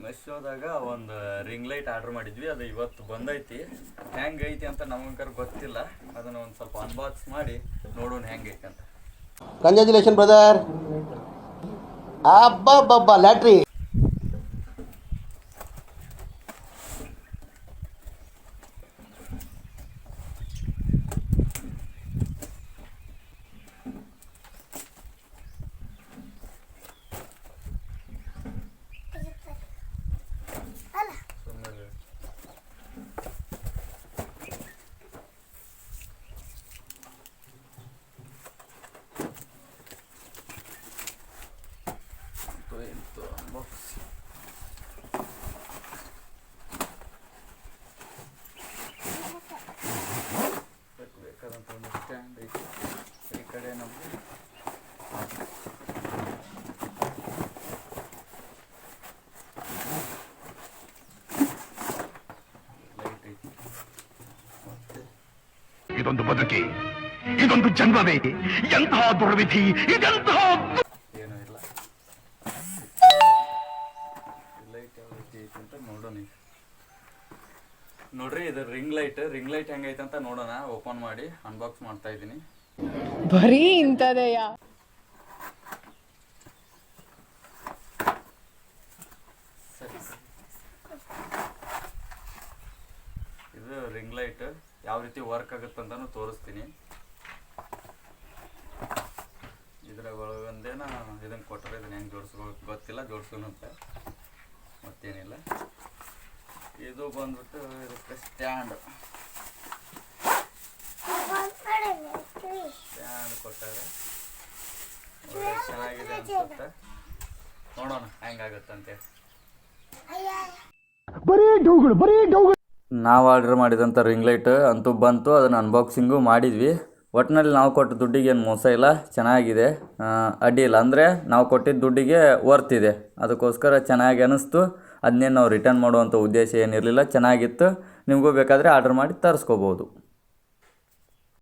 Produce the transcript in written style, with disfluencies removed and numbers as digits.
ಮೆಶೋದಾಗ ಒಂದು ring light order ಮಾಡಿದ್ವಿ, ಅದು ಇವತ್ತು ಬಂದೈತಿ. ಹೆಂಗೈತಿ ಅಂತ ನಮಗಂಕರ್ ಗೊತ್ತಿಲ್ಲ, ಅದನ್ನು ಒಂದು ಸ್ವಲ್ಪ ಅನ್ಬಾಕ್ಸ್ ಮಾಡಿ ನೋಡೋಣ ಹೆಂಗೈತಿ ಅಂತ. Congratulation brother. ಅಬ್ಬಬ್ಬಬ್ಬ ಲ್ಯಾಟ್ರಿ. ಬೇಕಾದಂಥ ಒಂದು ಸ್ಟ್ಯಾಂಡ್ ಐತಿ ಈ ಕಡೆ. ನಮಗೆ ಲೈಟ್ ಐತಿ. ಇದೊಂದು ಬದುಕಿ, ಇದೊಂದು ಜನ್ಮವೇ, ಎಂತಹ ದುರ್ವಿಧಿ, ಇದೆಂತಹ ಏನೂ ಇಲ್ಲ. ಲೈಟ್ ಯಾವ ರೀತಿ ಐತಿ ಅಂತ ನೋಡೋಣ. ನೋಡ್ರಿ, ಇದು ರಿಂಗ್ ಲೈಟ್ ಹೆಂಗೈತೆ ಅಂತ ನೋಡೋಣ. ಓಪನ್ ಮಾಡಿ ಅನ್ಬಾಕ್ಸ್ ಮಾಡ್ತಾ ಇದ್ದೀನಿ. ಬರೀ ಇಂಥದೆಯಾ? ಸರಿ, ಇದು ರಿಂಗ್ ಲೈಟ್ ಯಾವ ರೀತಿ ವರ್ಕ್ ಆಗುತ್ತಂತಾನು ತೋರಿಸ್ತೀನಿ. ಇದ್ರಾಗ ಒಳಗೊಂದೇನ ಇದನ್ನು ಕೊಟ್ಟರೆ ಇದನ್ನು ಹೆಂಗೆ ಜೋಡಿಸ್ಬೇಕು ಗೊತ್ತಿಲ್ಲ, ಜೋಡಿಸೋಣಂತ ಮತ್ತೇನಿಲ್ಲ. ಇದು ಬಂದ್ಬಿಟ್ಟು ಇದಕ್ಕೆ ಸ್ಟ್ಯಾಂಡ್ ಕೊಟ್ಟಾರೆ. ಚೆನ್ನಾಗಿದೆ ಅನ್ಸುತ್ತೆ, ನೋಡೋಣ ಹೆಂಗಾಗತ್ತಂತೆ. ನಾವು ಆರ್ಡರ್ ಮಾಡಿದಂಥ ರಿಂಗ್ ಲೈಟ್ ಅಂತೂ ಬಂತು, ಅದನ್ನು ಅನ್ಬಾಕ್ಸಿಂಗು ಮಾಡಿದ್ವಿ. ಒಟ್ಟಿನಲ್ಲಿ ನಾವು ಕೊಟ್ಟ ದುಡ್ಡಿಗೆ ಏನು ಮೋಸ ಇಲ್ಲ, ಚೆನ್ನಾಗಿದೆ, ಅಡ್ಡಿ ಇಲ್ಲ. ಅಂದರೆ ನಾವು ಕೊಟ್ಟಿದ್ದ ದುಡ್ಡಿಗೆ ವರ್ತ್ ಇದೆ, ಅದಕ್ಕೋಸ್ಕರ ಚೆನ್ನಾಗಿ ಅನ್ನಿಸ್ತು. ಅದನ್ನೇ ನಾವು ರಿಟರ್ನ್ ಮಾಡುವಂಥ ಉದ್ದೇಶ ಏನಿರಲಿಲ್ಲ, ಚೆನ್ನಾಗಿತ್ತು. ನಿಮಗೂ ಬೇಕಾದರೆ ಆರ್ಡರ್ ಮಾಡಿ ತರಿಸ್ಕೋಬೋದು.